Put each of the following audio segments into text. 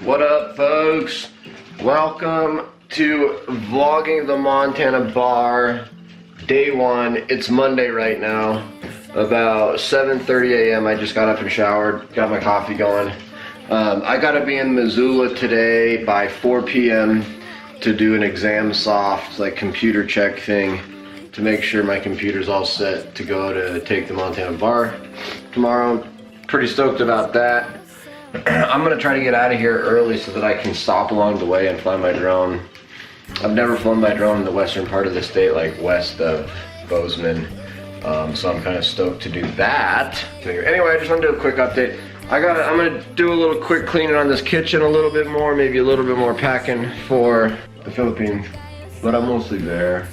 What up, folks? Welcome to vlogging the Montana bar, day one. It's Monday right now, about 7:30 a.m. I just got up and showered, got my coffee going. I gotta be in Missoula today by 4 p.m. to do an exam soft, like computer check thing, to make sure my computer's all set to go to take the Montana bar tomorrow. Pretty stoked about that. I'm gonna try to get out of here early so that I can stop along the way and fly my drone. I've never flown my drone in the western part of the state, like west of Bozeman, so I'm kind of stoked to do that. Anyway, I just want to do a quick update. I'm gonna do a little quick cleaning on this kitchen, a little bit more, maybe a little bit more packing for the Philippines, but I'm mostly there.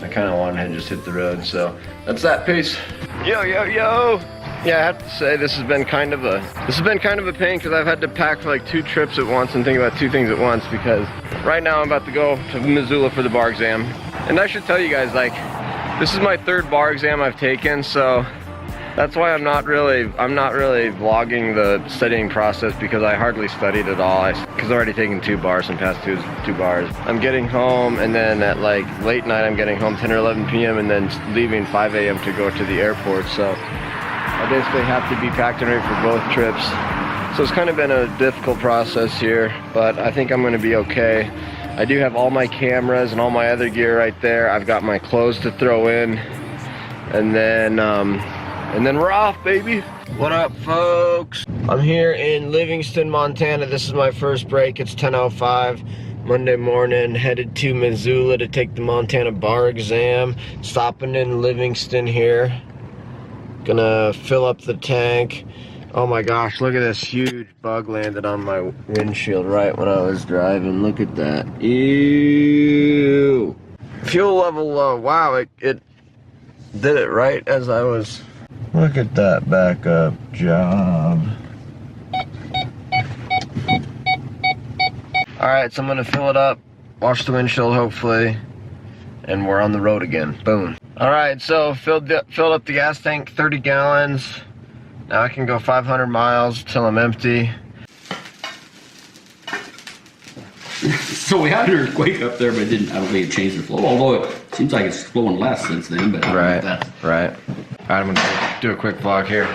I kind of want to just hit the road, so that's that. Peace. Yo, yo, yo. Yeah, I have to say this has been kind of a pain because I've had to pack for like 2 trips at once and think about 2 things at once, because right now I'm about to go to Missoula for the bar exam. And I should tell you guys, like, this is my 3rd bar exam I've taken, so that's why I'm not really vlogging the studying process, because I hardly studied at all. Because I've already taken 2 bars and passed 2 bars. I'm getting home, and then at like late night I'm getting home 10 or 11 p.m. and then leaving 5 a.m. to go to the airport. So I basically have to be packed and ready for both trips. So it's kind of been a difficult process here, but I think I'm going to be okay. I do have all my cameras and all my other gear right there. I've got my clothes to throw in, and then we're off, baby. What up, folks? I'm here in Livingston, Montana. This is my first break. It's 10:05 Monday morning, headed to Missoula to take the Montana bar exam. Stopping in Livingston here. Gonna fill up the tank. Oh my gosh, look at this huge bug landed on my windshield right when I was driving. Look at that. Ew. Fuel level low. Wow, it did it right as I was. Look at that backup job. Alright, so I'm gonna fill it up, wash the windshield hopefully, and we're on the road again. Boom. Alright, so filled up the gas tank, 30 gallons. Now I can go 500 miles till I'm empty. So we had an earthquake up there, but I don't think it changed the flow. Although it seems like it's flowing less since then. But Right. Alright, I'm gonna do a quick vlog here.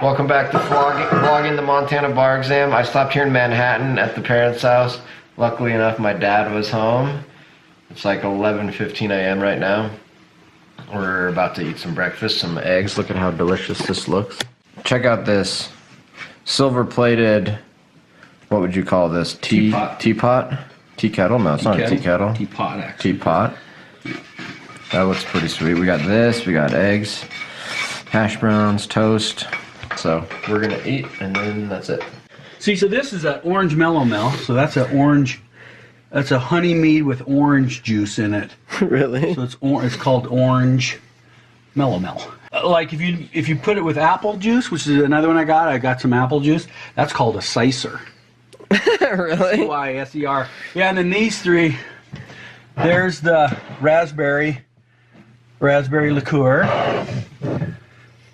Welcome back to vlogging the Montana bar exam. I stopped here in Manhattan at the parents' house. Luckily enough, my dad was home. It's like 11:15 a.m. right now. We're about to eat some breakfast, some eggs. Look at how delicious this looks. Check out this silver-plated, what would you call this? Teapot. Teapot? Tea kettle? No, it's not a tea kettle. Teapot, actually. Teapot. That looks pretty sweet. We got this, we got eggs, hash browns, toast. So we're gonna eat, and then that's it. See, so this is an orange mellow mel. So that's an orange. That's a honey mead with orange juice in it. Really? So it's called orange mellow mel. Like if you put it with apple juice, which is another one I got some apple juice. That's called a sicer. Really? C-Y-S-E-R. Yeah, and then these 3. There's the raspberry liqueur.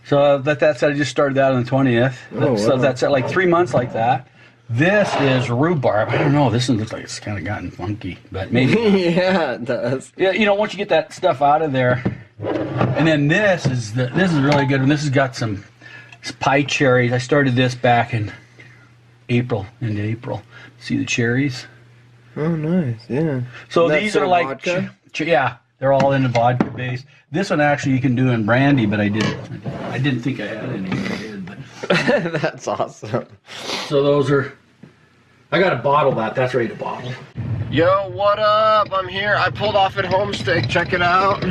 So that's I just started that on the 20th. Oh, So wow. that's at like 3 months like that. This is rhubarb. I don't know. This one looks like it's kind of gotten funky, but maybe. Yeah, it does. Yeah, you know, once you get that stuff out of there, and then this is really good. And this has got some pie cherries. I started this back in April. See the cherries? Oh, nice. Yeah. So That's these are like, vodka? yeah, they're all in the vodka base. This one actually you can do in brandy, but I didn't think I had any. I did, but. That's awesome. So those are. I got a bottle that. That's ready to bottle. Yo, what up? I'm here. I pulled off at Homestake. Check it out.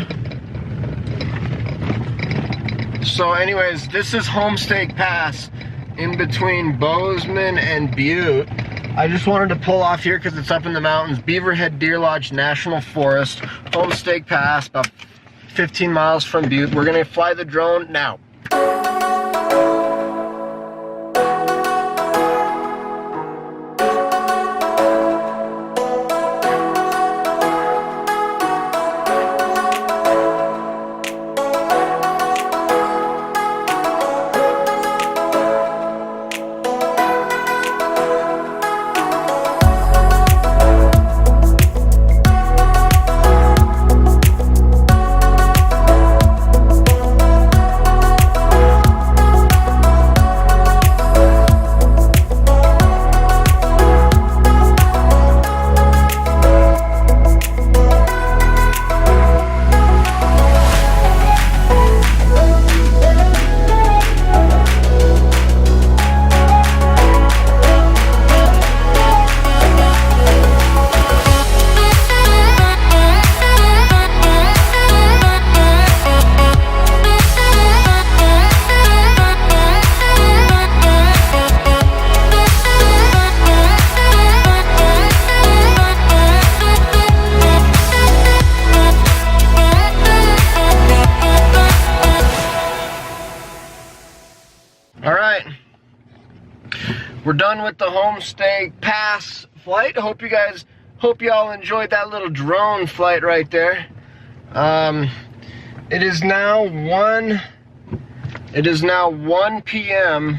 So anyways, this is Homestake Pass in between Bozeman and Butte. I just wanted to pull off here because it's up in the mountains. Beaverhead Deer Lodge National Forest. Homestake Pass, about 15 miles from Butte. We're gonna fly the drone now. we're done with the homestake pass flight. Hope y'all enjoyed that little drone flight right there. It is now 1 p.m.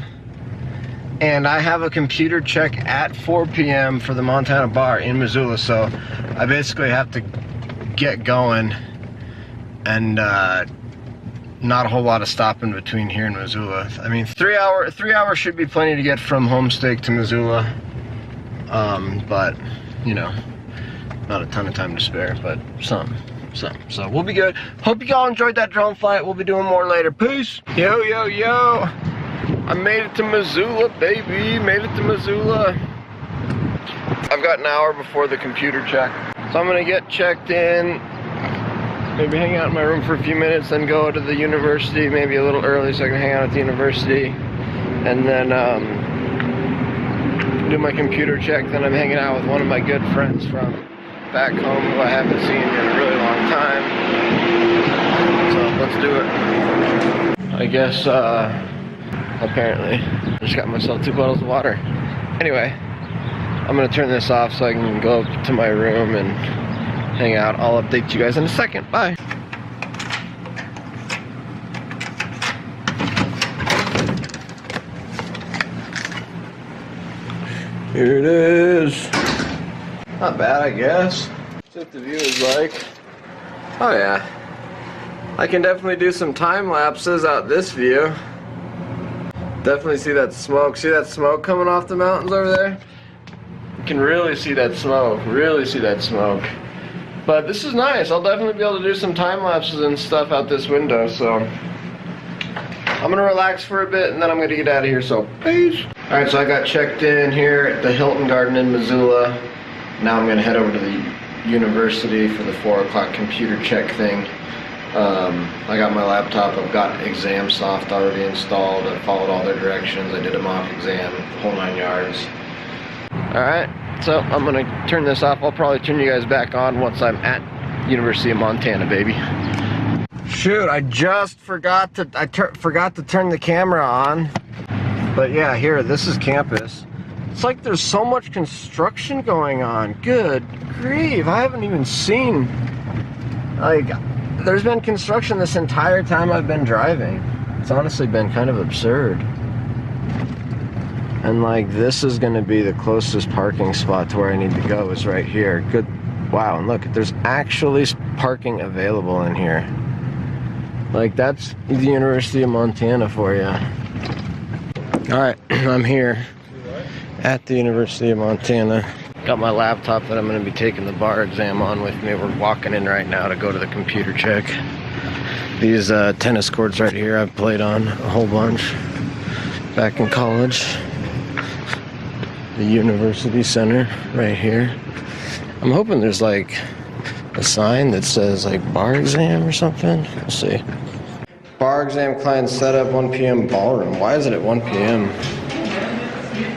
and I have a computer check at 4 p.m. for the Montana bar in Missoula, so I basically have to get going, and not a whole lot of stopping between here and Missoula. I mean, 3 hours should be plenty to get from homestake to Missoula, but you know, not a ton of time to spare, but some. So we'll be good. Hope you all enjoyed that drone flight. We'll be doing more later. Peace. Yo, yo, yo. I made it to Missoula, baby. Made it to Missoula. I've got an hour before the computer check. So I'm gonna get checked in, maybe hang out in my room for a few minutes, then go to the university, maybe a little early so I can hang out at the university, and then do my computer check. Then I'm hanging out with one of my good friends from back home who I haven't seen in a really long time. So let's do it. I guess, apparently, I just got myself 2 bottles of water. Anyway, I'm gonna turn this off so I can go up to my room and hang out. I'll update you guys in a second. Bye. Here it is. Not bad, I guess. That's what the view is like. Oh yeah. I can definitely do some time lapses out this view. Definitely see that smoke. See that smoke coming off the mountains over there? You can really see that smoke. Really see that smoke. But this is nice. I'll definitely be able to do some time lapses and stuff out this window. So I'm gonna relax for a bit and then I'm gonna get out of here. So peace. All right. So I got checked in here at the Hilton Garden in Missoula. Now I'm gonna head over to the university for the 4 o'clock computer check thing. I got my laptop, I've got ExamSoft already installed, I followed all their directions, I did a mock exam, the whole 9 yards. Alright, so I'm gonna turn this off. I'll probably turn you guys back on once I'm at University of Montana, baby. Shoot, I just forgot to turn the camera on. But yeah, here, this is campus. It's like there's so much construction going on. Good grief, I haven't even seen, like, there's been construction this entire time I've been driving. It's honestly been kind of absurd. And like, this is gonna be the closest parking spot to where I need to go, is right here. Good, wow, and look, there's actually parking available in here. Like, that's the University of Montana for you. All right, I'm here at the University of Montana. Got my laptop that I'm going to be taking the bar exam on with me. We're walking in right now to go to the computer check. These tennis courts right here I've played on a whole bunch back in college. The University Center right here. I'm hoping there's like a sign that says like bar exam or something. We'll see. Bar exam client setup 1 p.m. ballroom. Why is it at 1 p.m.?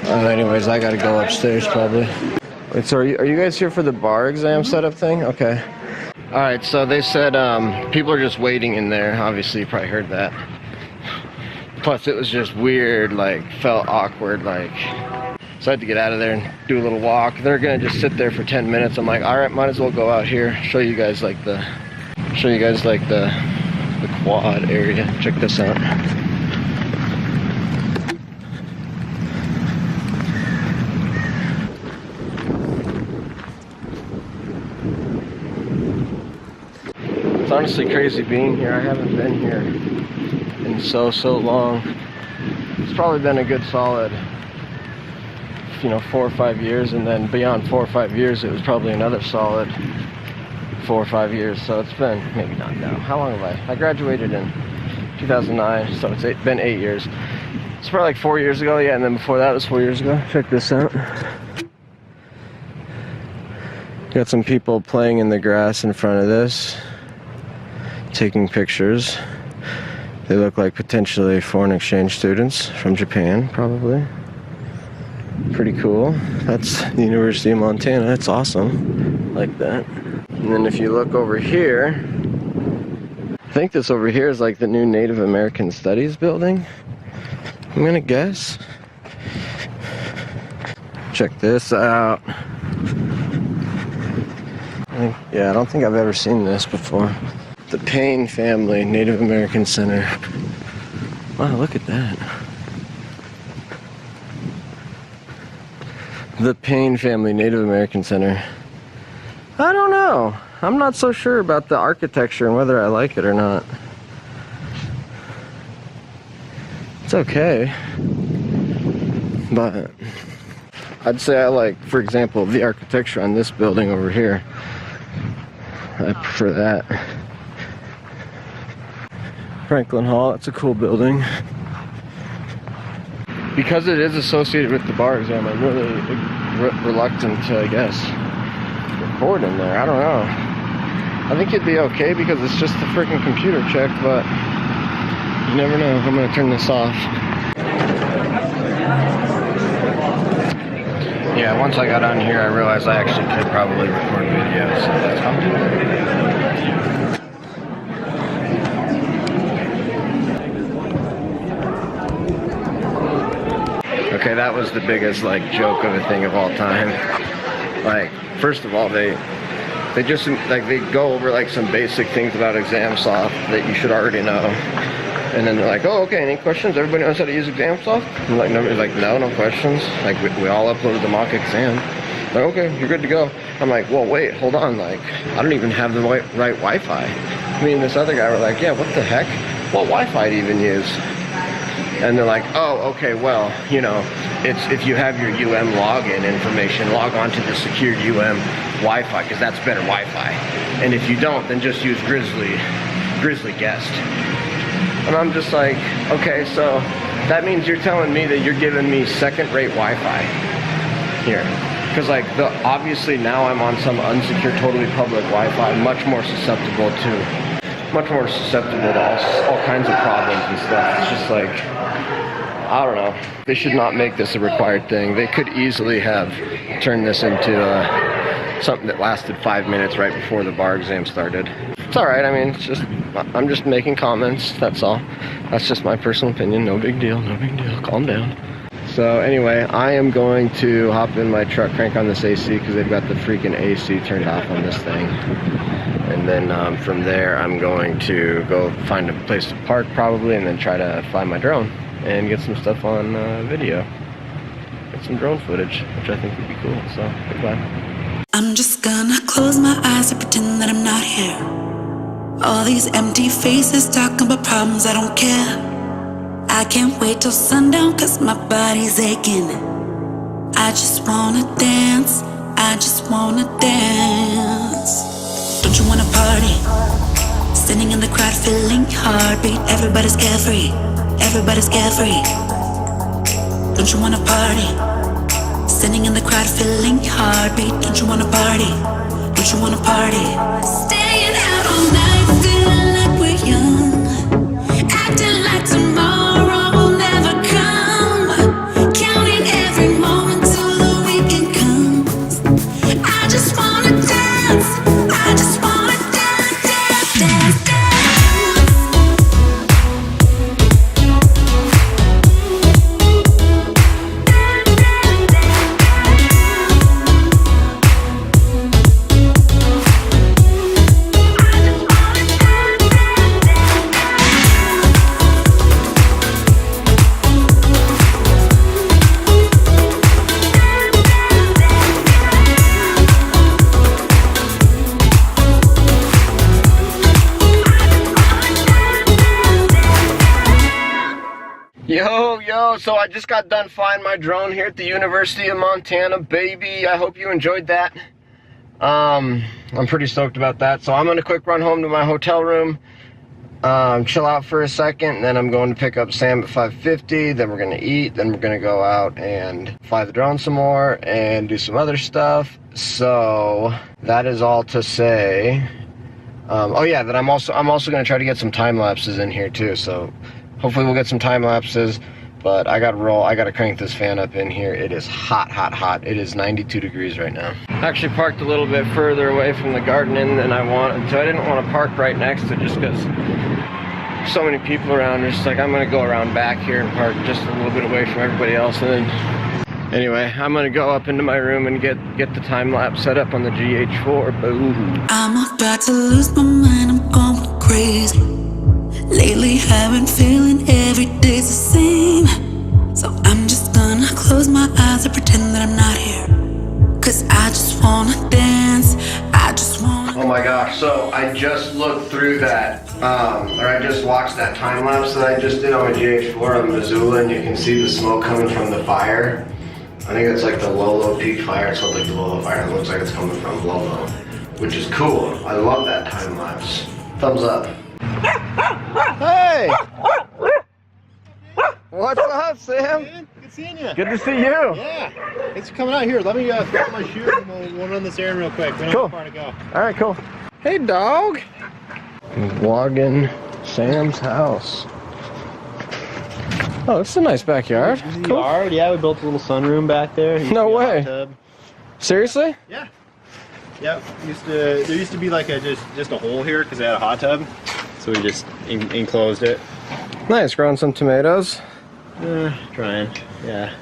Anyways, I gotta go upstairs probably. Wait, so are you guys here for the bar exam setup thing? Okay. Alright, so they said people are just waiting in there. Obviously, you probably heard that. Plus, it was just weird, like, felt awkward, like. So I had to get out of there and do a little walk. They're gonna just sit there for 10 minutes. I'm like, alright, might as well go out here, show you guys like the quad area. Check this out. It's honestly crazy being here. I haven't been here in so long. It's probably been a good solid, 4 or 5 years, and then beyond 4 or 5 years, it was probably another solid 4 or 5 years. So it's been, maybe not now. How long have I graduated in 2009, so it's been 8 years. It's probably like 4 years ago, yeah, and then before that was 4 years ago. Check this out. Got some people playing in the grass in front of this, taking pictures. They look like potentially foreign exchange students from Japan, probably. Pretty cool. That's the University of Montana. It's awesome. Like that. And then if you look over here, I think this over here is like the new Native American Studies building, I'm gonna guess. Check this out. Yeah, I don't think I've ever seen this before. The Payne Family Native American Center. Wow, look at that. The Payne Family Native American Center. I don't know. I'm not so sure about the architecture and whether I like it or not. It's okay. But I'd say I like, for example, the architecture on this building over here. I prefer that. Franklin Hall, it's a cool building. Because it is associated with the bar exam, I'm really reluctant to, I guess, record in there. I don't know. I think it'd be okay because it's just a freaking computer check, but you never know. I'm gonna turn this off. Yeah, once I got on here, I realized I actually could probably record video, so that's how I'm doing it. Okay, that was the biggest like joke of a thing of all time. Like, first of all, they just like they go over like some basic things about ExamSoft that you should already know. And then they're like, oh, okay, any questions? Everybody knows how to use ExamSoft? I'm like, nobody's like, no questions. Like, we all uploaded the mock exam. Like, okay, you're good to go. I'm like, well, wait, hold on. Like, I don't even have the right Wi-Fi. Me and this other guy were like, yeah, what the heck? What Wi-Fi to even use? And they're like, oh, okay, well, you know, it's if you have your login information, log on to the secured Wi-Fi, because that's better Wi-Fi. And if you don't, then just use Grizzly Guest. And I'm just like, okay, so that means you're telling me that you're giving me second-rate Wi-Fi here. Because like, obviously now I'm on some unsecured, totally public Wi-Fi, much more susceptible to all kinds of problems and stuff. It's just like, I don't know. They should not make this a required thing. They could easily have turned this into something that lasted 5 minutes right before the bar exam started. It's alright, I mean, it's just, I'm just making comments, that's all. That's just my personal opinion, no big deal, calm down. So anyway, I am going to hop in my truck, crank on this AC, because they've got the freaking AC turned off on this thing. And then from there, I'm going to go find a place to park probably, and then try to fly my drone and get some stuff on video. Get some drone footage, which I think would be cool, so goodbye. I'm just gonna close my eyes and pretend that I'm not here. All these empty faces talking about problems, I don't care. I can't wait till sundown cause my body's aching. I just wanna dance, I just wanna dance. Don't you wanna party? Standing in the crowd feeling heartbeat. Everybody's carefree, everybody's carefree. Don't you wanna party? Standing in the crowd feeling heartbeat. Don't you wanna party? Don't you wanna party? Staying out all night, feeling like we're young, acting like tomorrow will never come, counting every moment till the weekend comes. I just wanna dance, I just wanna dance, dance, dance, dance. Yo, so I just got done flying my drone here at the University of Montana, baby. I hope you enjoyed that. I'm pretty stoked about that. So I'm gonna quick run home to my hotel room, chill out for a second, and then I'm going to pick up Sam at 5:50, then we're gonna eat, then we're gonna go out and fly the drone some more and do some other stuff. So that is all to say. Oh yeah, that I'm also gonna try to get some time lapses in here too, so hopefully we'll get some time lapses. But I gotta roll, I gotta crank this fan up in here. It is hot, hot, hot. It is 92 degrees right now. I actually parked a little bit further away from the garden than I wanted, so I didn't want to park right next to it just because so many people around. It's like, I'm gonna go around back here and park just a little bit away from everybody else and then Anyway, I'm gonna go up into my room and get the time lapse set up on the GH4. Boom. I'm about to lose my mind, I'm going crazy. Lately I've been feeling every day's the same. So I'm just gonna close my eyes and pretend that I'm not here. Cause I just wanna dance, I just wanna... Oh my gosh, so I just looked through that, or I just watched that time lapse that I just did on my GH4 on Missoula, and you can see the smoke coming from the fire. I think it's like the Lolo Peak fire. It's called like the Lolo fire. It looks like it's coming from Lolo, which is cool. I love that time lapse. Thumbs up. Hey! What's up, Sam? Good seeing you. Good to see you. Yeah. Thanks for coming out here. Let me throw my shoes and we'll run this errand real quick. We don't Cool. have far to go. All right, cool. Hey, dog. I'm vlogging Sam's house. Oh, it's a nice backyard. Cool. Yard, yeah, we built a little sunroom back there. No way. Hot tub. Seriously? Yeah. Yeah. There used to be like just a hole here because they had a hot tub, so we just enclosed it. Nice. Growing some tomatoes. Trying. Yeah.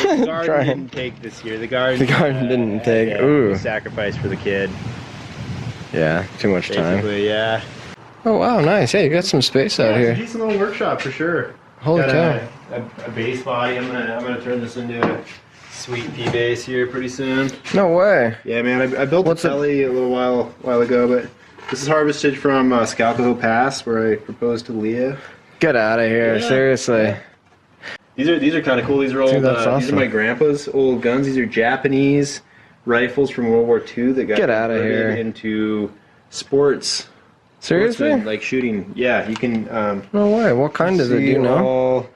The garden Trying. didn't take this year. The garden Didn't take. Yeah, Ooh. we sacrificed for the kid. Yeah. Too much time. Basically, yeah. Oh wow, nice. Hey, you got some space out It's a here. decent little workshop for sure. Holy Got cow. a base body. I'm gonna turn this into a sweet pea base here pretty soon. No way. Yeah, man. I built What's a it- telly a little while ago, but this is harvested from Scalco Pass, where I proposed to Leah. Get out of here. Yeah. Seriously. These are kind of cool. These are old. Dude, that's These awesome. are my grandpa's old guns. These are Japanese rifles from World War II that got Get outta converted here. into sports. Seriously? Sportsmen, like shooting. Yeah, you can. No way. What kind is it? Do you know?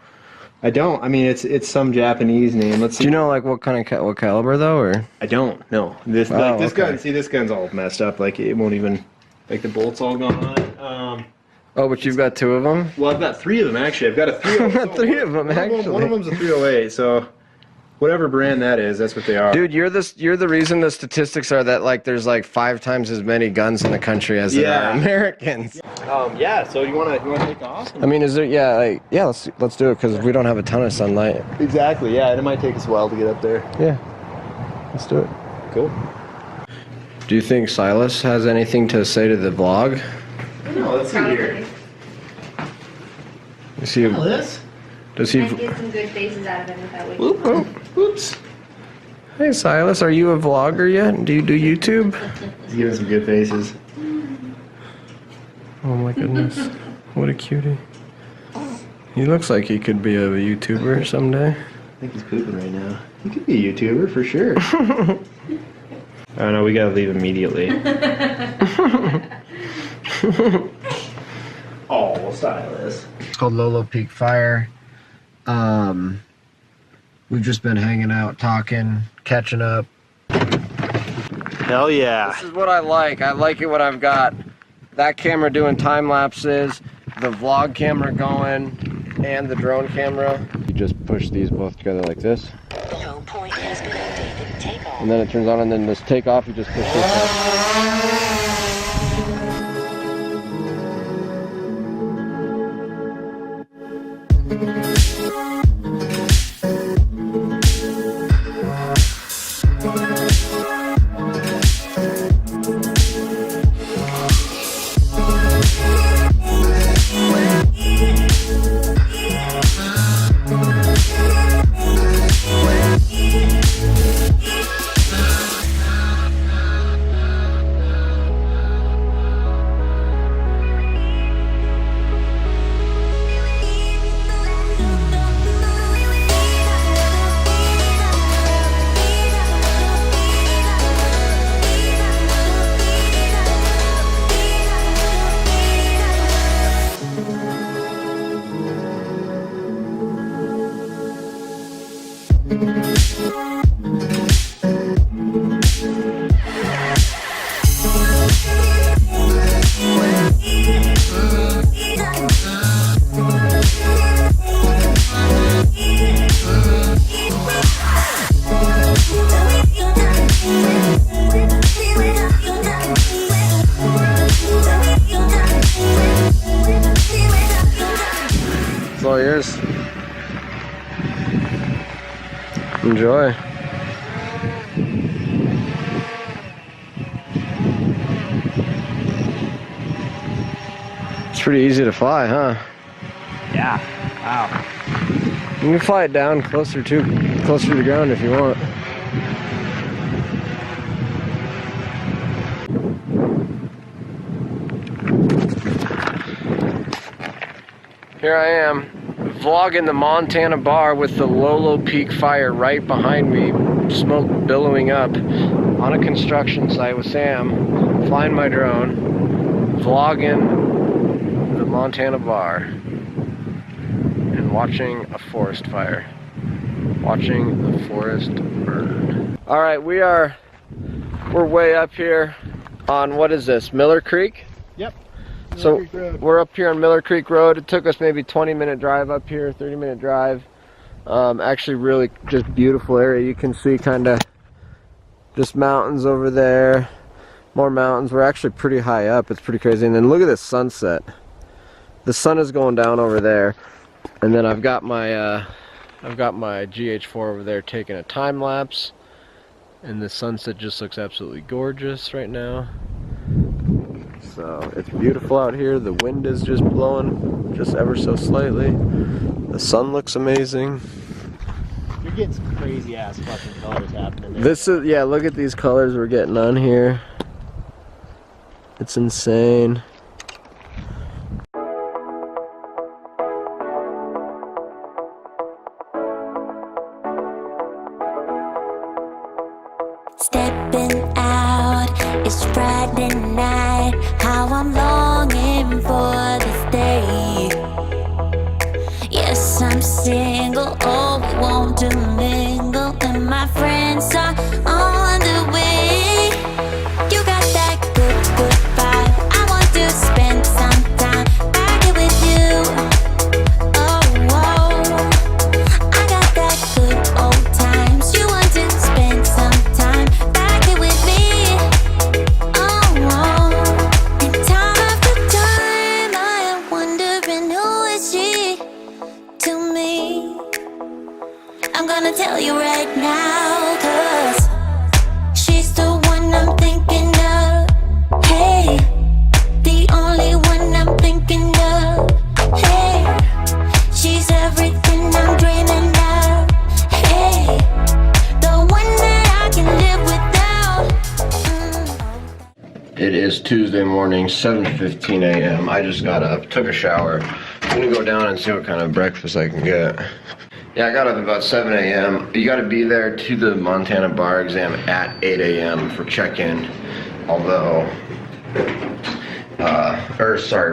I don't. I mean, it's some Japanese name. Let's see. Do you know like what kind of what caliber though, or? I don't know. This Oh, this okay. gun. See, this gun's all messed up. Like it won't even. Like the bolts all gone on it. Oh, but you've got two of them. Well, I've got three of them actually. I've got a 308. Three of them, One actually. of them's a 308. So, whatever brand that is, that's what they are. Dude, you're the reason the statistics are that like there's like 5 times as many guns in the country as there are Yeah. Americans. Yeah. So you wanna take off? I mean, is there? Yeah, like yeah. Let's do it because we don't have a ton of sunlight. Exactly. Yeah, and it might take us a while to get up there. Yeah, let's do it. Cool. Do you think Silas has anything to say to the vlog? No, let's see here. Is he? This. Does he? I get some good faces out of him without waking Oop, up. oh, oops. Hey Silas, are you a vlogger yet? Do you do YouTube? He's giving some good faces. Oh my goodness, what a cutie. He looks like he could be a YouTuber someday. I think he's pooping right now. He could be a YouTuber for sure. Oh no, we gotta leave immediately. Oh, Silas. It's called Lolo Peak Fire. We've just been hanging out, talking, catching up. Hell yeah. This is what I like. I like it when I've got that camera doing time lapses, the vlog camera going, and the drone camera. You just push these both together like this. The home point has been updated. Take off. And then it turns on, and then this take off, you just push this up. enjoy. It's pretty easy to fly, huh? Yeah. Wow. You can fly it down closer to the ground if you want. Here I am, vlogging the Montana bar with the Lolo Peak fire right behind me, smoke billowing up on a construction site with Sam, flying my drone, vlogging the Montana bar, and watching a forest fire, watching the forest burn. All right, we're way up here on, what is this, Miller Creek? Yep. So we're up here on Miller Creek Road. It took us maybe 20-minute drive up here, 30-minute drive. Actually really just beautiful area. You can see kind of just mountains over there, more mountains. We're actually pretty high up. It's pretty crazy. And then look at this sunset. The sun is going down over there. And then I've got my GH4 over there taking a time lapse. And the sunset just looks absolutely gorgeous right now. So it's beautiful out here. The wind is just blowing just ever so slightly. The sun looks amazing. You're getting some crazy ass fucking colors happening there. This is, yeah, look at these colors we're getting on here. It's insane. Stepping out, it's Friday night. How I'm longing for this day. Yes, I'm single, oh, we want to mingle, and my friends are on the way. You got that good, good vibe. I want to spend some time back here with you. Oh, whoa. I got that good old times. You want to spend some time back here with me. Oh, whoa. And time after time, I am wondering who is she to me. I'm gonna tell you right now, 'cause she's the one I'm thinking of. Hey, the only one I'm thinking of. Hey, she's everything I'm dreaming of. Hey, the one that I can live without. It is Tuesday morning, 7:15 a.m. I just got up, took a shower. I'm gonna go down and see what kind of breakfast I can get. Yeah, I got up about 7 a.m. You gotta be there to the Montana bar exam at 8 a.m. for check-in. Although,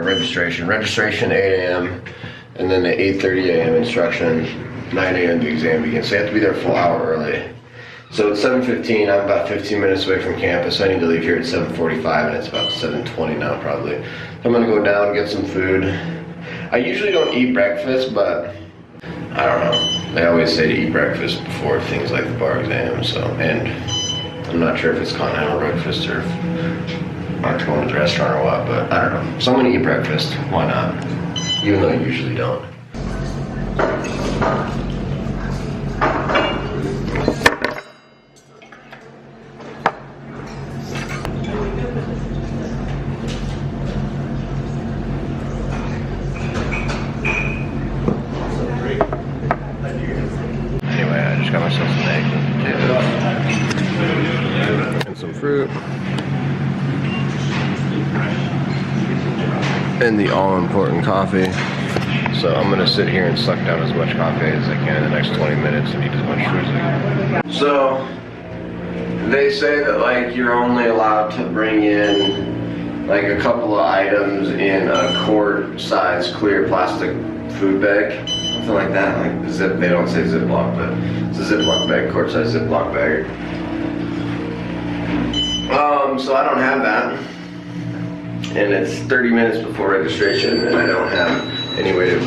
registration. Registration 8 a.m. and then the 8:30 a.m. instruction, 9 a.m. the exam begins. So you have to be there a full hour early. So it's 7:15, I'm about 15 minutes away from campus. I need to leave here at 7:45 and it's about 7:20 now probably. So I'm gonna go down and get some food. I usually don't eat breakfast, but I don't know. They always say to eat breakfast before things like the bar exam, so, and I'm not sure if it's continental breakfast or if I'm going to the restaurant or what, but I don't know. So I'm gonna eat breakfast, why not? Even though I usually don't. Anyway, I just got myself some eggs and potatoes and some fruit and the all-important coffee. So I'm gonna sit here and suck down as much coffee as I can in the next 20 minutes and eat as much fruit as I can. So they say that like you're only allowed to bring in like a couple of items in a quart-size clear plastic food bag. Something like that, like zip. They don't say Ziploc, but it's a Ziploc bag, quart-size Ziploc bag. So I don't have that, and it's 30 minutes before registration, and I don't have any way to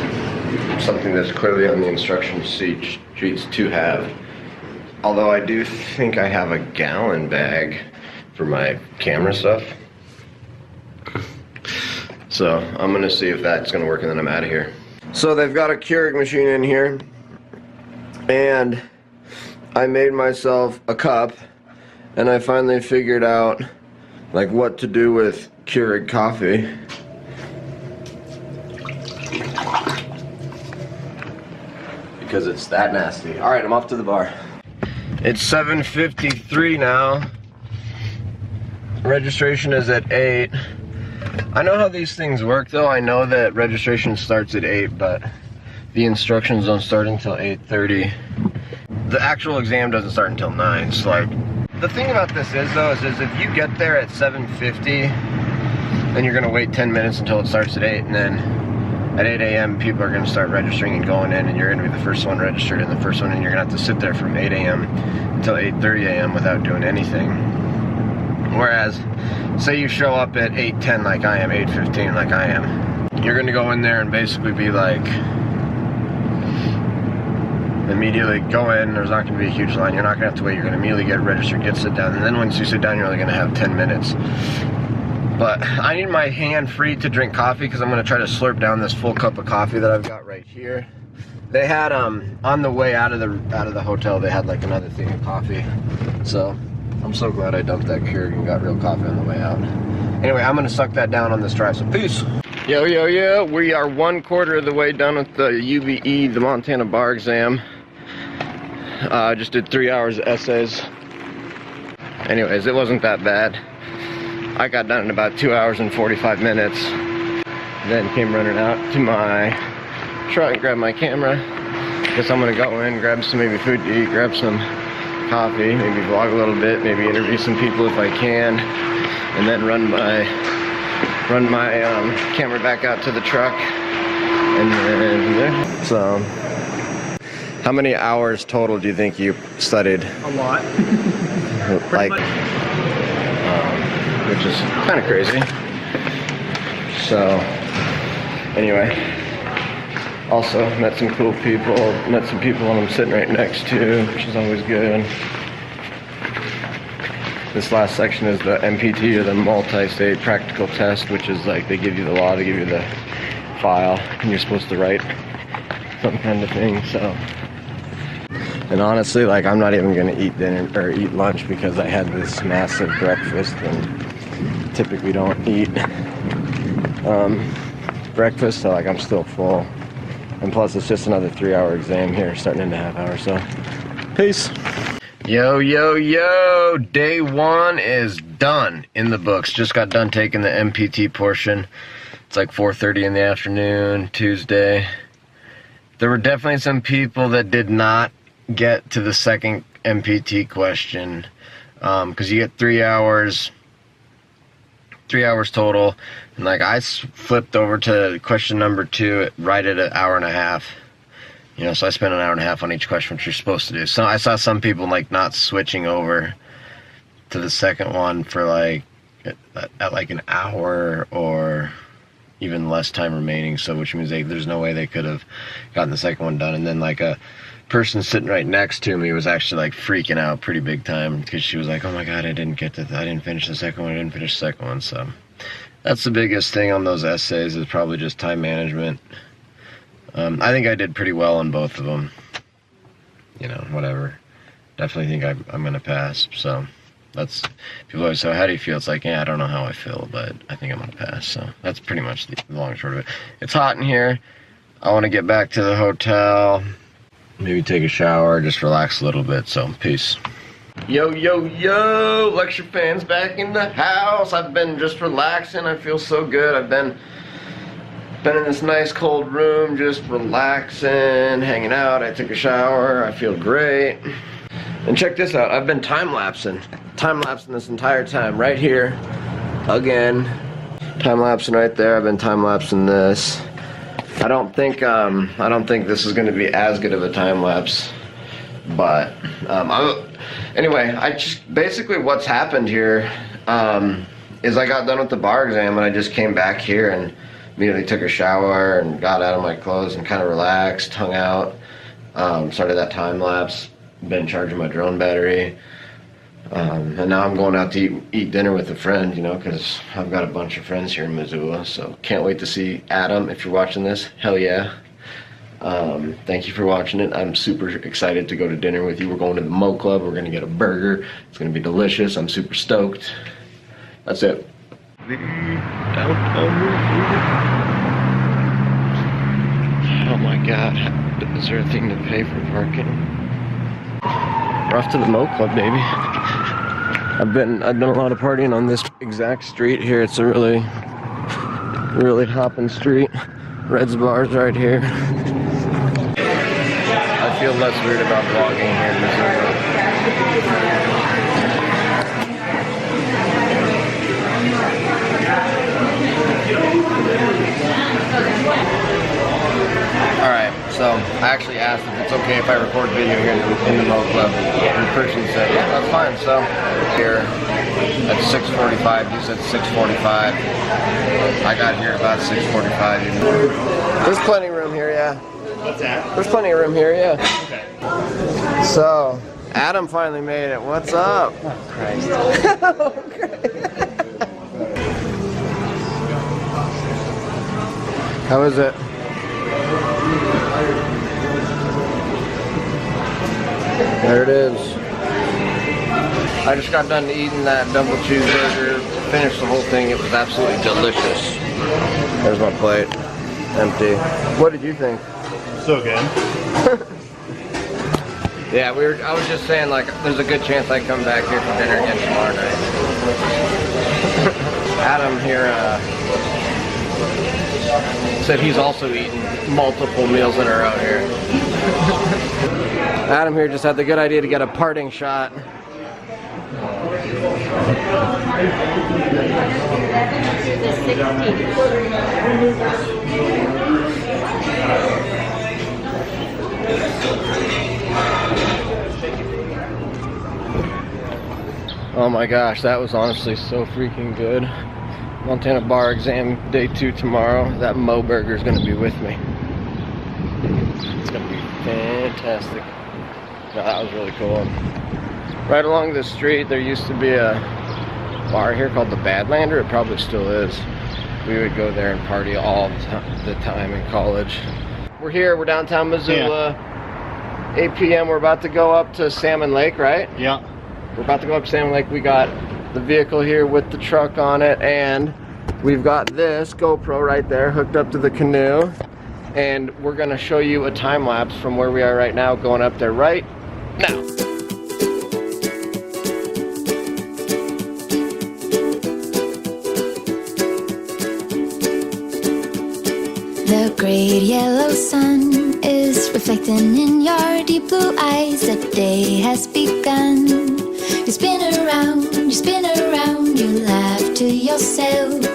something that's clearly on the instruction sheets to have. Although I do think I have a gallon bag for my camera stuff. So I'm gonna see if that's gonna work, and then I'm out of here. So they've got a Keurig machine in here, and I made myself a cup, and I finally figured out like what to do with Keurig coffee. Because it's that nasty. All right, I'm off to the bar. It's 7:53 now. Registration is at 8. I know how these things work though. I know that registration starts at 8, but the instructions don't start until 8:30. The actual exam doesn't start until 9. So like, the thing about this is though, is if you get there at 7:50, then you're gonna wait 10 minutes until it starts at 8, and then at 8 a.m. people are gonna start registering and going in, and you're gonna be the first one registered and the first one, and you're gonna have to sit there from 8 a.m. until 8:30 a.m. without doing anything. Whereas, say you show up at 8:10 like I am, 8:15 like I am, you're gonna go in there and basically be like, immediately go in, there's not gonna be a huge line, you're not gonna have to wait, you're gonna immediately get registered, get sit down, and then once you sit down, you're only gonna have 10 minutes. But I need my hand free to drink coffee because I'm gonna try to slurp down this full cup of coffee that I've got right here. They had, on the way out of the hotel, they had like another thing of coffee. So, I'm so glad I dumped that Keurig and got real coffee on the way out. Anyway, I'm gonna suck that down on this drive, so peace. Yo, yo, yo, we are 1/4 of the way done with the UBE, the Montana bar exam. I just did 3 hours of essays. Anyways, it wasn't that bad. I got done in about 2 hours and 45 minutes. Then came running out to my truck and grabbed my camera. Guess I'm gonna go in, grab some maybe food to eat, grab some coffee, maybe vlog a little bit, maybe interview some people if I can, and then run my camera back out to the truck, and then from there. So, how many hours total do you think you studied? A lot. Like, which is kind of crazy. So, anyway, also met some cool people, met some people I'm sitting right next to, which is always good. This last section is the MPT, or the multi-state practical test, which is like they give you the law, they give you the file, and you're supposed to write some kind of thing. So, and honestly, like, I'm not even gonna eat dinner or eat lunch because I had this massive breakfast, and typically don't eat breakfast, so like I'm still full. And plus it's just another 3-hour exam here, starting in a half hour, so peace. Yo, yo, yo, day 1 is done in the books. Just got done taking the MPT portion. It's like 4:30 in the afternoon, Tuesday. There were definitely some people that did not get to the second MPT question, because you get 3 hours total, and like I flipped over to question number 2 right at an hour and a half. You know, so I spent an hour and a half on each question, which you're supposed to do. So I saw some people like not switching over to the second one for like at like an hour or even less time remaining. So which means there's no way they could have gotten the second one done. And then like a person sitting right next to me was actually like freaking out pretty big time because she was like, oh my god, I didn't finish the second one. So that's the biggest thing on those essays, is probably just time management. I think I did pretty well on both of them. You know, whatever. Definitely think I'm gonna pass. So that's, people always say, how do you feel? It's like, yeah, I don't know how I feel, but I think I'm gonna pass. So that's pretty much the long and short of it. It's hot in here. I want to get back to the hotel, maybe take a shower, just relax a little bit. So peace. Yo, yo, yo, lecture fans back in the house. I've been just relaxing. I feel so good. I've been in this nice cold room, just relaxing, hanging out. I took a shower. I feel great. And check this out. I've been time-lapsing this entire time. Right here, again. Time-lapsing right there. I've been time-lapsing this. I don't think this is going to be as good of a time-lapse, but anyway, I just basically what's happened here is I got done with the bar exam and I just came back here and immediately took a shower and got out of my clothes and kind of relaxed, hung out, started that time lapse, been charging my drone battery, and now I'm going out to eat dinner with a friend, you know, because I've got a bunch of friends here in Missoula, so can't wait to see Adam. If you're watching this, hell yeah. Thank you for watching it. I'm super excited to go to dinner with you. We're going to the Mo Club. We're gonna get a burger. It's gonna be delicious. I'm super stoked. That's it. Oh my God, is there a thing to pay for parking? We're off to the Mo Club, baby. I've done a lot of partying on this exact street here. It's a really hopping street. Red's Bar's right here. I feel less weird about vlogging here in Missouri. Alright, so I actually asked if it's okay if I record video here in the Mo Club. And the person said, yeah, that's fine. So here at 6:45, you said 6:45. I got here about 6:45. There's plenty of room here, yeah. What's that? There's plenty of room here, yeah. Okay. So, Adam finally made it. What's up? Oh, Christ. How is it? There it is. I just got done eating that double cheeseburger, finished the whole thing. It was absolutely delicious. There's my plate, empty. What did you think? So good. Yeah, I was just saying, like, there's a good chance I come back here for dinner again tomorrow night. Adam here said he's also eaten multiple meals in a row here. Adam here just had the good idea to get a parting shot. Oh my gosh, that was honestly so freaking good. Montana bar exam day 2 tomorrow. That Mo burger is gonna be with me. It's gonna be fantastic. No, that was really cool. Right along the street, there used to be a bar here called the Badlander. It probably still is. We would go there and party all the time in college. We're here, we're downtown Missoula. Yeah. 8 p.m. We're about to go up to Salmon Lake, right? Yeah. We're about to go up to Salmon Lake. We got the vehicle here with the truck on it, and we've got this GoPro right there hooked up to the canoe. And we're gonna show you a time lapse from where we are right now, going up there right now. The great yellow sun is reflecting in your deep blue eyes. The day has begun. You spin around, you laugh to yourself.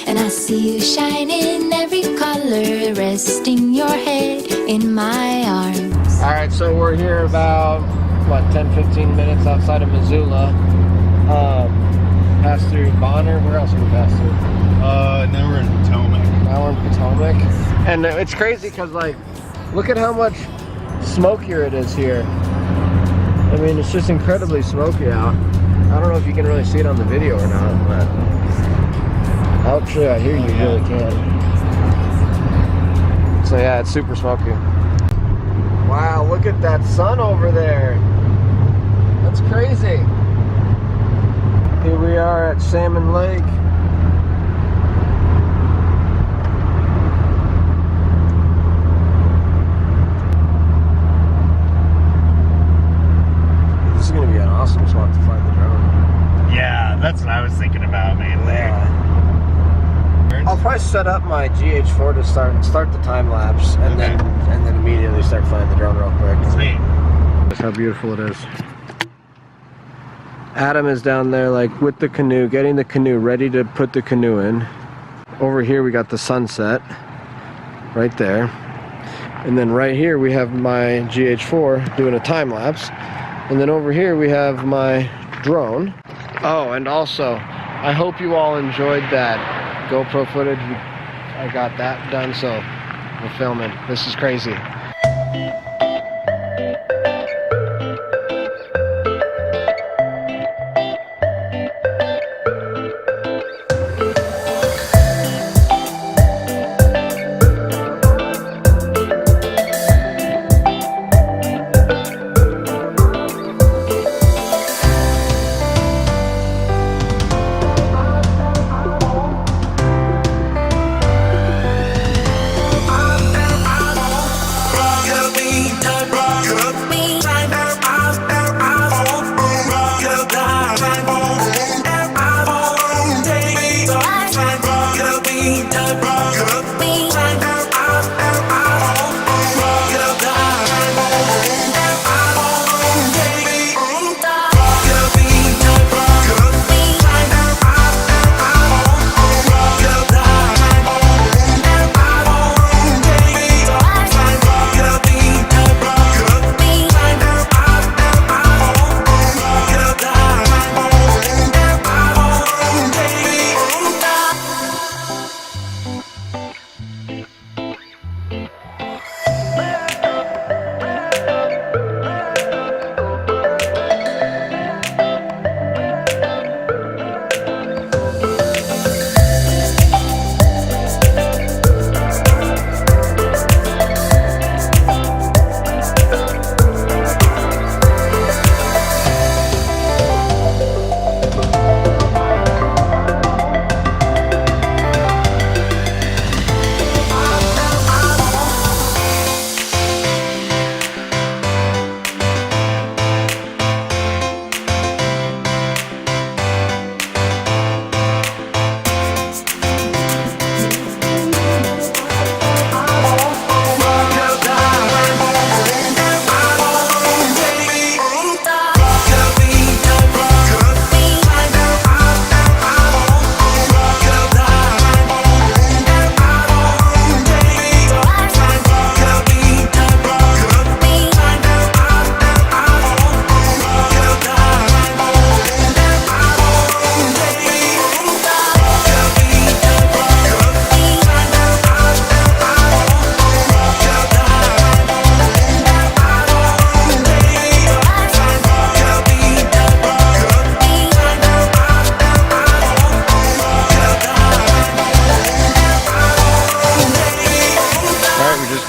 And I see you shine in every color, resting your head in my arms. Alright, so we're here about, what, 10-15 minutes outside of Missoula. Passed through Bonner. Where else did we pass through? Now we're in Potomac. Now we're in Potomac. And it's crazy because, like, look at how much smokier it is here. I mean, it's just incredibly smoky out. I don't know if you can really see it on the video or not, but actually, I hear you really can. So yeah, it's super smoky. Wow, look at that sun over there. That's crazy. Here we are at Salmon Lake. This is gonna be an awesome spot to find the drone. Yeah, that's what I was thinking about mainly. Yeah. I'll probably set up my GH4 to start the time lapse, and then immediately start flying the drone real quick. Sweet. That's how beautiful it is. Adam is down there, like, with the canoe, getting the canoe ready to put the canoe in. Over here we got the sunset right there, and then right here we have my GH4 doing a time lapse, and then over here we have my drone. Oh, and also I hope you all enjoyed that GoPro footage. I got that done, so we're filming. This is crazy.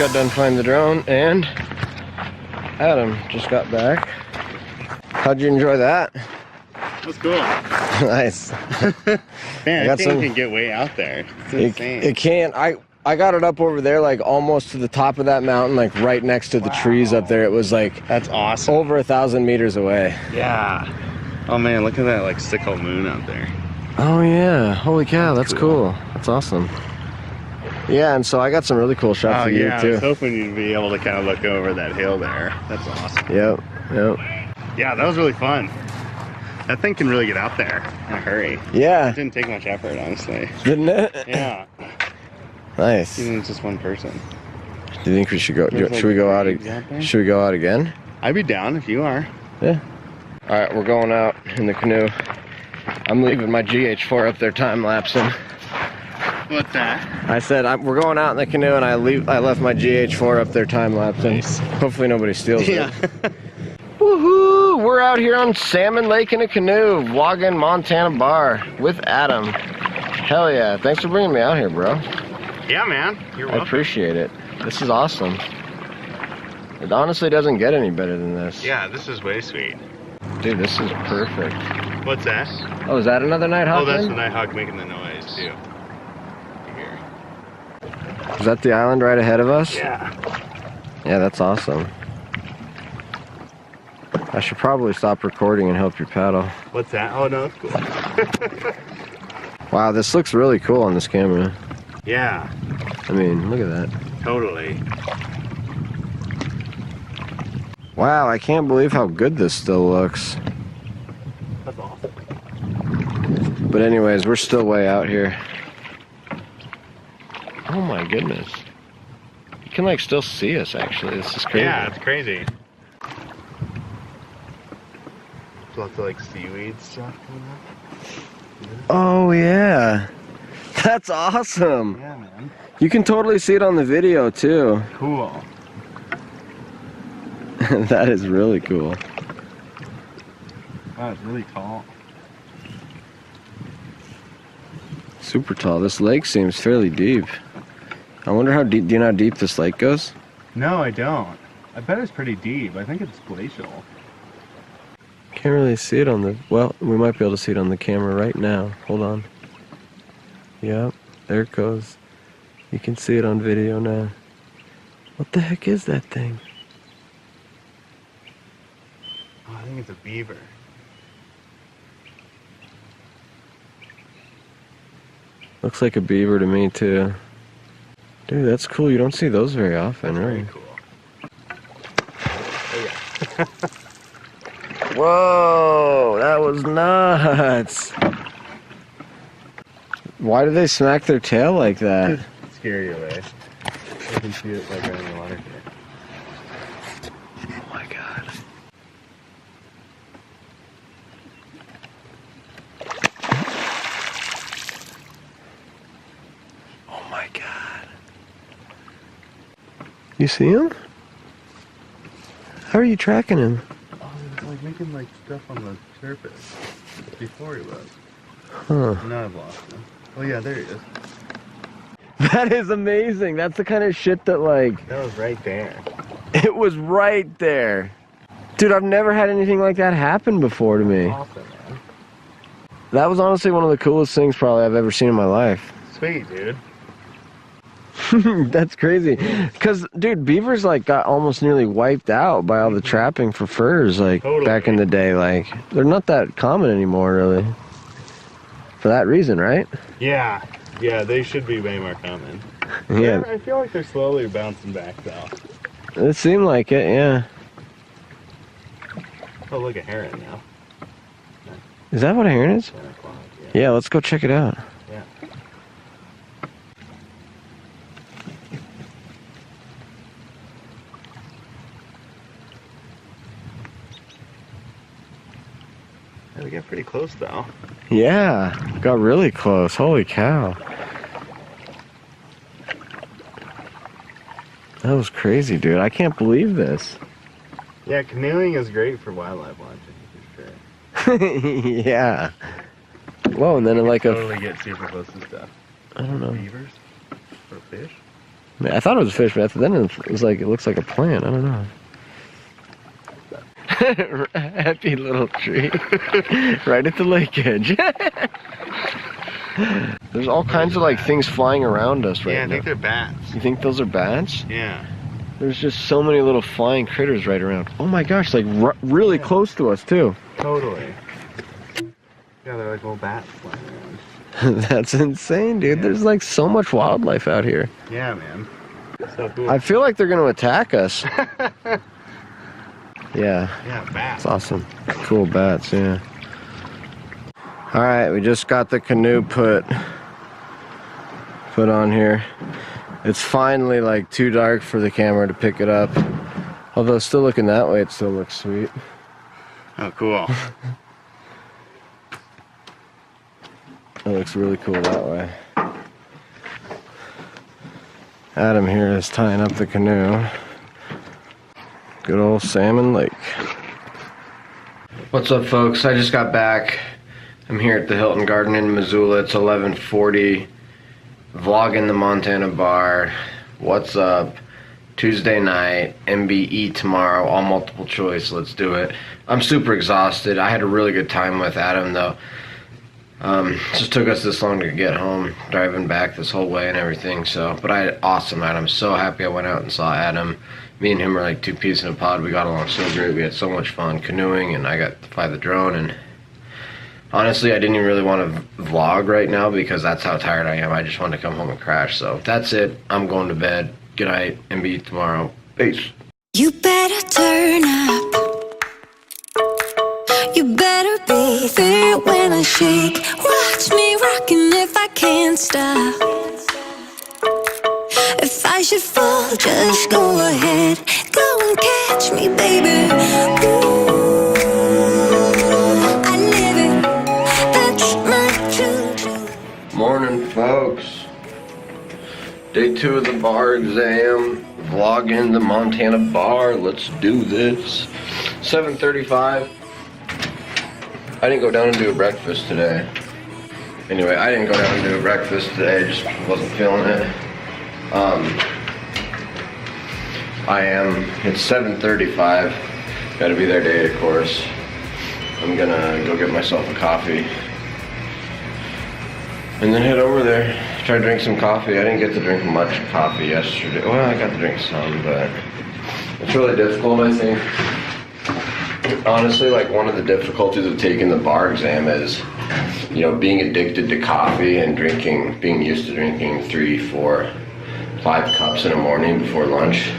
got done flying the drone, and Adam just got back. How'd you enjoy that? That was cool. Nice. Man, got that thing some- can get way out there. It's insane. It can't. I got it up over there, like almost to the top of that mountain, like right next to the trees up there. It was like That's awesome. over 1,000 meters away. Yeah. Oh man, look at that like sickle moon out there. Oh yeah, holy cow, that's cool. That's awesome. Yeah, and so I got some really cool shots Oh of you yeah, I too. was hoping you'd be able to kind of look over that hill there. That's awesome. Yep. Yeah, that was really fun. That thing can really get out there in a hurry. Yeah, It didn't take much effort, honestly. didn't it? Yeah, Nice. even if it's just one person. Do you think we should go? There's, like, Should we go out? waves out there. Should we go out again? I'd be down if you are. Yeah. All right, we're going out in the canoe. I'm leaving my GH4 up there time lapsing. What's that? I said we're going out in the canoe, and I left my GH4 up there time lapsing. Nice. Hopefully nobody steals Yeah. it. Woohoo! We're out here on Salmon Lake in a canoe, vlogging Montana Bar with Adam. Hell yeah! Thanks for bringing me out here, bro. Yeah, man. You're I welcome. appreciate it. This is awesome. It honestly doesn't get any better than this. Yeah, this is way sweet. Dude, this is perfect. What's that? Oh, is that another nighthawk? Oh, that's then? the nighthawk making the noise too. Here. Is that the island right ahead of us? Yeah. Yeah, that's awesome. I should probably stop recording and help you paddle. What's that? Oh no, it's cool. Wow, this looks really cool on this camera. Yeah, I mean, look at that. totally. Wow, I can't believe how good this still looks. That's awesome. But anyways, we're still way out here. Oh my goodness. You can like still see us actually. This is crazy. Yeah, it's crazy. Lots of like seaweed stuff coming up. Oh yeah. That's awesome. Yeah, man. You can totally see it on the video too. Cool. That is really cool. Wow, it's really tall. Super tall. This lake seems fairly deep. I wonder how deep, do you know how deep this lake goes? No, I don't. I bet it's pretty deep. I think it's glacial. Can't really see it on the, well, we might be able to see it on the camera right now. Hold on. Yep, there it goes. You can see it on video now. What the heck is that thing? Oh, I think it's a beaver. Looks like a beaver to me too. Dude, that's cool. You don't see those very often, That's right? very cool. Oh yeah. Whoa, that was nuts. Why do they smack their tail like that? Scare you away. I can see it like right in the water here. Oh my god. Oh my god. You see him? How are you tracking him? Oh, it's like making like stuff on the surface before he was. Huh. Now I've lost him. Oh yeah, there he is. That is amazing. That's the kind of shit that like, That was right there. it was right there. Dude, I've never had anything like that happen before to me. Awesome, man. That was honestly one of the coolest things probably I've ever seen in my life. Sweet, dude. That's crazy. Because, dude, beavers like got almost nearly wiped out by all the trapping for furs like Totally. back in the day. Like, they're not that common anymore, really. For that reason, right? Yeah. Yeah, they should be way more common. Yeah. I feel like they're slowly bouncing back though. It seemed like it, yeah. Oh, look at heron now. Is that what a heron is? 10 o'clock, Yeah, let's go check it out. Yeah. Yeah, we got pretty close though. Yeah, got really close. Holy cow. That was crazy, dude. I can't believe this. Yeah, canoeing is great for wildlife watching for sure. Yeah. Whoa, and then You like can a, totally get super close to stuff. I don't know. Beavers or fish. I thought it was a fish, but then it was like, it looks like a plant. I don't know. Happy little tree. Right at the lake edge. There's all kinds of like things flying around us right now. Yeah, I think they're bats. You think those are bats? Yeah. There's just so many little flying critters right around. Oh my gosh, like really close to us too. Totally. Yeah, they're like little bats flying around. That's insane, dude. There's like so much wildlife out here. Yeah, man. So cool. I feel like they're gonna attack us. Yeah. Yeah, bats. It's awesome. Cool bats, yeah. Alright, we just got the canoe put on here. It's finally like too dark for the camera to pick it up. Although still looking that way, it still looks sweet. Oh, cool. It looks really cool that way. Adam here is tying up the canoe. Good old Salmon Lake. What's up, folks? I just got back. I'm here at the Hilton Garden in Missoula. It's 11:40. Vlogging the Montana bar. What's up? Tuesday night. MBE tomorrow. All multiple choice. Let's do it. I'm super exhausted. I had a really good time with Adam though. Just took us this long to get home, driving back this whole way and everything. So, but I had an awesome night. I'm so happy I went out and saw Adam. Me and him were like two peas in a pod. We got along so great. We had so much fun canoeing, and I got to fly the drone. And honestly, I didn't even really want to vlog right now because that's how tired I am. I just wanted to come home and crash. So that's it. I'm going to bed. Good night, and be tomorrow. Peace. You better turn up. You better be there when I shake. Watch me rockin' if I can't stop. If I should fall, just go ahead. Go and catch me, baby. Ooh, I live it. That's my truth. Morning, folks. Day 2 of the bar exam. Vlogging the Montana bar. Let's do this. 7:35. I didn't go down and do a breakfast today. Anyway, I didn't go down and do a breakfast today. Just wasn't feeling it. It's 7:35. Gotta be there at 8, of course. I'm gonna go get myself a coffee. And then head over there, try to drink some coffee. I didn't get to drink much coffee yesterday. Well, I got to drink some, but it's really difficult, I think. Honestly, like one of the difficulties of taking the bar exam is, you know, being addicted to coffee and drinking, being used to drinking 3, 4, 5 cups in the morning before lunch,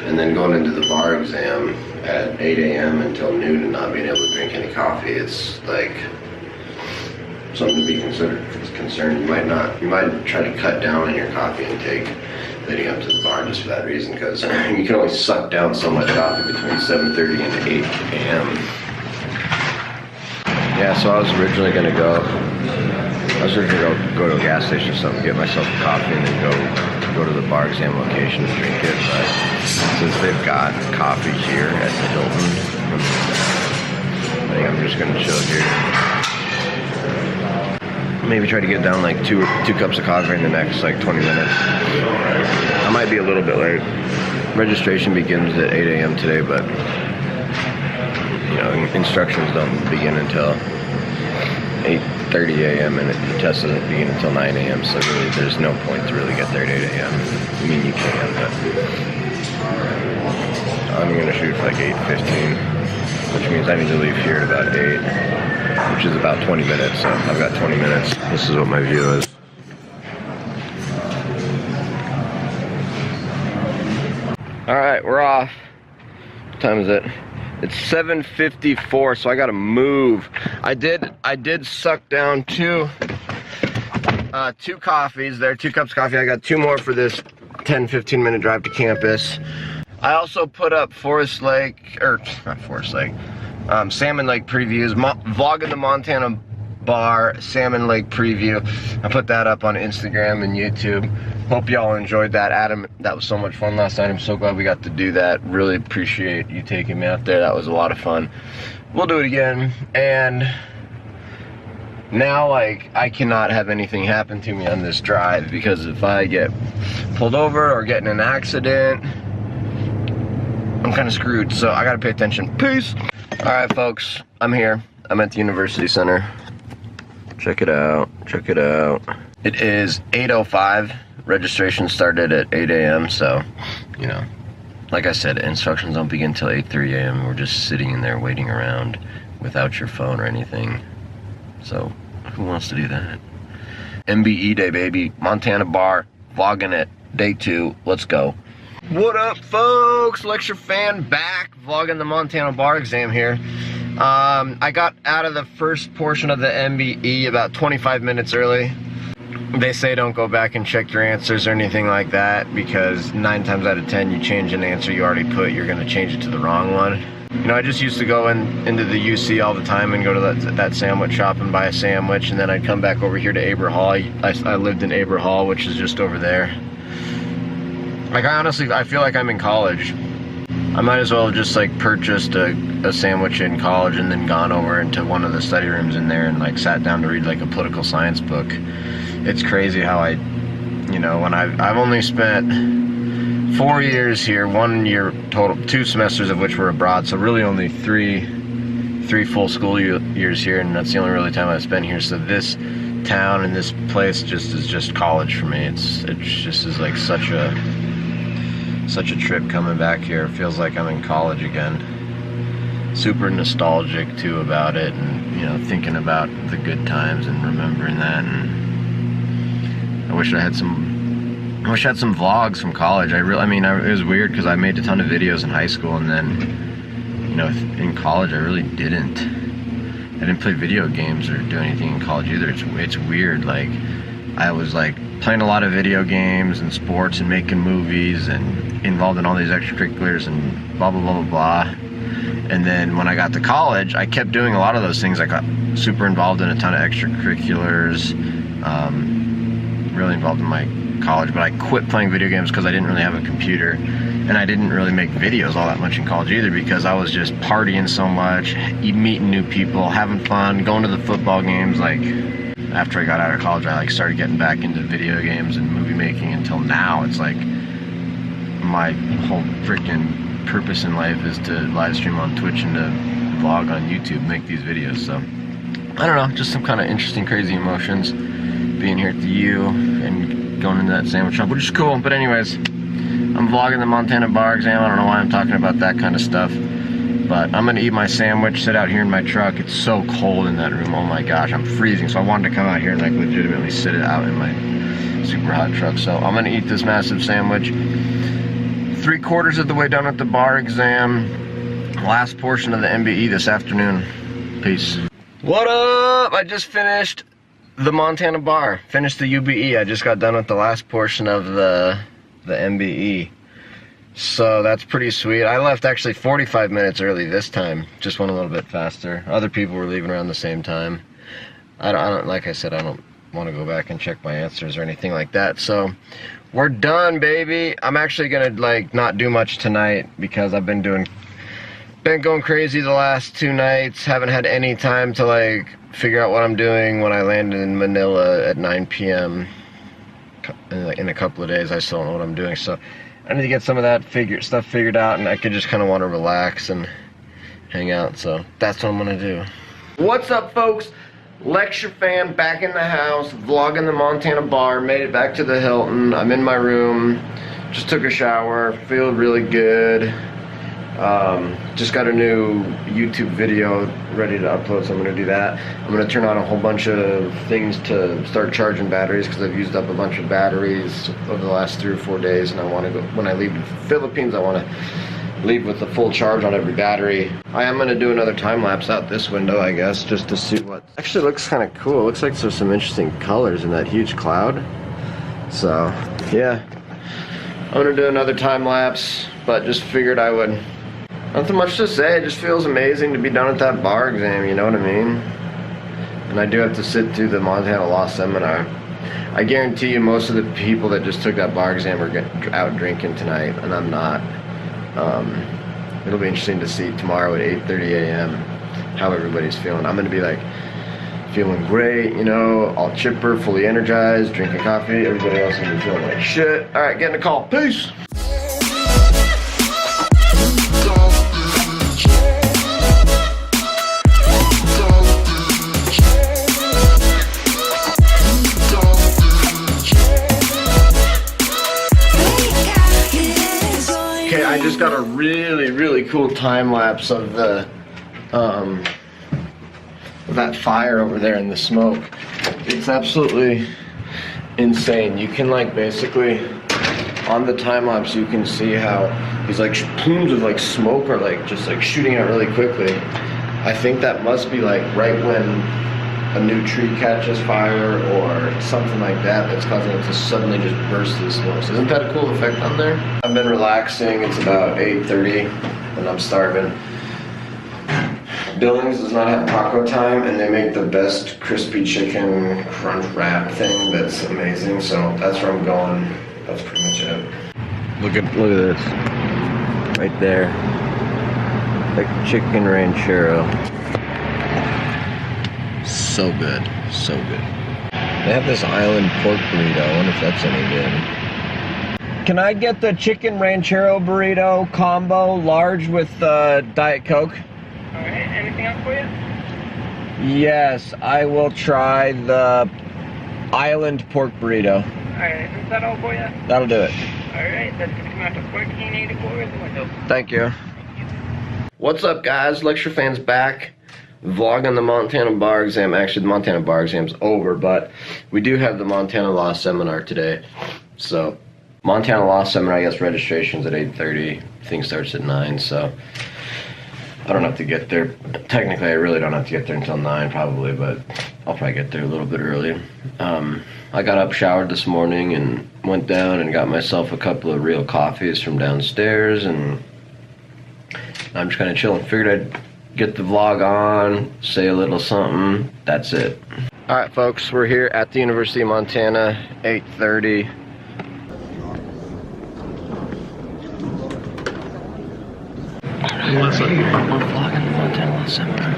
and then going into the bar exam at 8 a.m. until noon and not being able to drink any coffee. It's like something to be concerned. You might try to cut down on your coffee intake leading up to the bar just for that reason, because you can only suck down so much coffee between 7:30 and 8 a.m. Yeah, so I was originally gonna go to a gas station or something, get myself a coffee, and then go to the bar exam location and drink it. But since they've got coffee here at the Hilton, I think I'm just gonna chill here. Maybe try to get down like two cups of coffee in the next like 20 minutes. I might be a little bit late. Registration begins at 8 a.m. today, but you know, instructions don't begin until 8:30 a.m. and the test doesn't begin until 9 a.m. So really, there's no point to really get there at 8 a.m. I mean, you can, but I'm gonna shoot for like 8:15, which means I need to leave here at about 8. Which is about 20 minutes, so I've got 20 minutes. This is what my view is. Alright, we're off. What time is it? It's 7:54, so I gotta move. I did suck down two coffees there, 2 cups of coffee. I got 2 more for this 10-15 minute drive to campus. I also put up Salmon Lake previews, vlogging the Montana bar, Salmon Lake preview. I put that up on Instagram and YouTube. Hope y'all enjoyed that. Adam, that was so much fun last night. I'm so glad we got to do that. Really appreciate you taking me out there. That was a lot of fun. We'll do it again. And Now, like, I cannot have anything happen to me on this drive, because if I get pulled over or get in an accident, I'm kind of screwed, so I gotta pay attention. Peace! Alright, folks, I'm here. I'm at the University Center. Check it out, check it out. It is 8:05. Registration started at 8 a.m., so, you know, like I said, instructions don't begin till 8:30 a.m. We're just sitting in there waiting around without your phone or anything. So, who wants to do that? MBE day, baby. Montana bar, vlogging it. Day 2, let's go. What up, folks? Lecture fan back, vlogging the Montana bar exam here. I got out of the first portion of the MBE about 25 minutes early. They say don't go back and check your answers or anything like that, because 9 times out of 10 you change an answer you already put, you're going to change it to the wrong one. You know, I just used to go into the UC all the time and go to that sandwich shop and buy a sandwich, and then I'd come back over here to Aber Hall. I lived in Aber Hall, which is just over there. Like, I feel like I'm in college. I might as well have just like purchased a sandwich in college and then gone over into one of the study rooms in there and like sat down to read like a political science book. It's crazy how you know, when I've only spent 4 years here, 1 year total, 2 semesters of which were abroad, so really only three full school years here, and that's the only really time I've spent here. So this town and this place is just college for me. It's just is like such a trip coming back here. It feels like I'm in college again. Super nostalgic too about it, and you know, thinking about the good times and remembering that. And I wish I had some vlogs from college. I mean, it was weird because I made a ton of videos in high school, and then, you know, in college I really didn't. I didn't play video games or do anything in college either. It's weird. Like, I was like playing a lot of video games and sports and making movies and involved in all these extracurriculars and blah blah blah blah blah. And then when I got to college, I kept doing a lot of those things. I got super involved in a ton of extracurriculars, really involved in my college, but I quit playing video games because I didn't really have a computer, and I didn't really make videos all that much in college either, because I was just partying so much, meeting new people, having fun, going to the football games. Like, after I got out of college, I like started getting back into video games and movie making. Until now, it's like my whole freaking purpose in life is to live stream on Twitch and to vlog on YouTube, make these videos. So I don't know, just some kind of interesting, crazy emotions being here at the U and going into that sandwich shop, which is cool. But anyways, I'm vlogging the Montana bar exam. I don't know why I'm talking about that kind of stuff, but I'm gonna eat my sandwich, sit out here in my truck. It's so cold in that room, oh my gosh, I'm freezing. So I wanted to come out here and like legitimately sit it out in my super hot truck. So I'm gonna eat this massive sandwich. 3/4 of the way done with the bar exam. Last portion of the MBE this afternoon. Peace. What up? I just finished the Montana bar. Finished the UBE. I just got done with the last portion of the MBE. So that's pretty sweet. I left actually 45 minutes early this time. Just went a little bit faster. Other people were leaving around the same time. I don't like I said, I don't want to go back and check my answers or anything like that. So we're done, baby. I'm actually gonna like not do much tonight because I've been going crazy the last 2 nights. Haven't had any time to like figure out what I'm doing when I landed in Manila at 9 p.m. in a couple of days. I still don't know what I'm doing, so I need to get some of that stuff figured out, and I could just kind of want to relax and hang out. So that's what I'm gonna do. What's up, folks? Lecture fan back in the house, vlogging the Montana bar. Made it back to the Hilton. I'm in my room, just took a shower, feel really good. Just got a new YouTube video ready to upload, so I'm gonna do that. I'm gonna turn on a whole bunch of things to start charging batteries, because I've used up a bunch of batteries over the last 3 or 4 days, and I want to go, when I leave the Philippines, I want to leave with a full charge on every battery. I am gonna do another time lapse out this window, I guess, just to see what actually looks kind of cool. It looks like there's some interesting colors in that huge cloud. So yeah, I'm gonna do another time lapse, but just figured I would. Nothing much to say. It just feels amazing to be done with that bar exam, you know what I mean? And I do have to sit through the Montana Law Seminar. I guarantee you most of the people that just took that bar exam are out drinking tonight, and I'm not. It'll be interesting to see tomorrow at 8:30 a.m. how everybody's feeling. I'm gonna be like feeling great, you know, all chipper, fully energized, drinking coffee. Everybody else will be feeling like shit. All right, getting a call. Peace. Okay, I just got a really cool time lapse of the that fire over there in the smoke. It's absolutely insane. You can like basically on the time lapse you can see how these like plumes of like smoke are like just like shooting out really quickly. I think that must be like right when a new tree catches fire or something like that that's causing it to suddenly just burst through the smoke. So isn't that a cool effect on there? I've been relaxing. It's about 8:30 and I'm starving. Billings does not have taco time and they make the best crispy chicken crunch wrap thing that's amazing. So that's where I'm going. That's pretty much it. Look at this. Right there. Like chicken ranchero. So good, so good. They have this island pork burrito. I wonder if that's any good. Can I get the chicken ranchero burrito combo, large with Diet Coke? All right. Anything else for you? Yes, I will try the island pork burrito. All right. Is that all for you? That'll do it. All right. That's going to come out to $14.84 at the window. Thank you. What's up, guys? Lecture Fans back. Vlogging the Montana bar exam. Actually, the Montana bar exam's over, but we do have the Montana Law Seminar today. So, Montana Law Seminar, I guess registration's at 8:30. Thing starts at 9, so I don't have to get there. Technically, I really don't have to get there until 9 probably, but I'll probably get there a little bit early. I got up, showered this morning, and went down and got myself a couple of real coffees from downstairs, and I'm just kind of chilling. Figured I'd get the vlog on, say a little something. That's it. All right, folks, we're here at the University of Montana, 8:30. We're vlogging the Montana Law Seminar.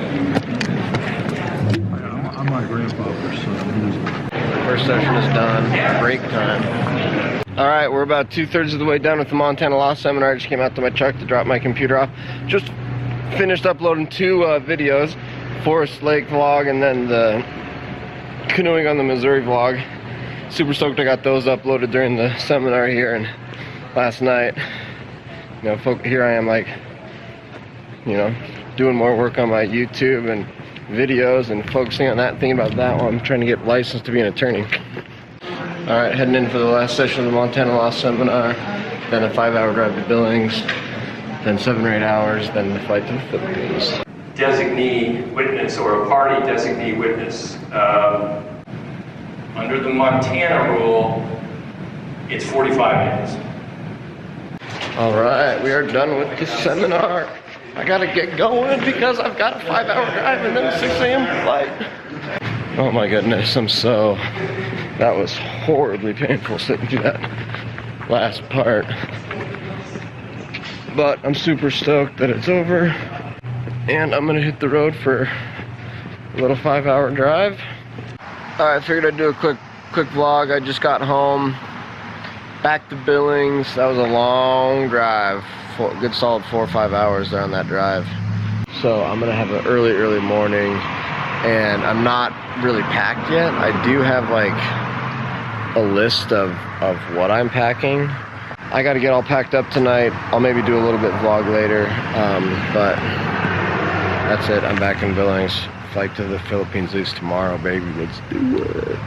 I'm my grandfather, so First session is done. Break time. All right, we're about 2/3 of the way done with the Montana Law Seminar. I just came out to my truck to drop my computer off. Just finished uploading 2 videos, Forest Lake vlog and then the canoeing on the Missouri vlog. Super stoked I got those uploaded during the seminar here and last night. You know, here I am like, you know, doing more work on my YouTube and videos and focusing on that, thinking about that while I'm trying to get licensed to be an attorney. All right, heading in for the last session of the Montana Law Seminar, then a 5-hour drive to Billings, then 7 or 8 hours, then the flight to the Philippines. Designee witness or a party designee witness. Under the Montana rule, it's 45 minutes. All right, we are done with the seminar. I gotta get going because I've got a 5-hour drive and then a 6 a.m. flight. Oh my goodness, that was horribly painful sitting through that last part. But I'm super stoked that it's over and I'm gonna hit the road for a little 5-hour drive. All right, I figured I'd do a quick vlog. I just got home, back to Billings. That was a long drive, good solid 4 or 5 hours there on that drive. So I'm gonna have an early morning and I'm not really packed yet. I do have like a list of what I'm packing. I got to get all packed up tonight. I'll maybe do a little bit vlog later, but that's it. I'm back in Billings. Flight to the Philippines leaves tomorrow, baby. Let's do it.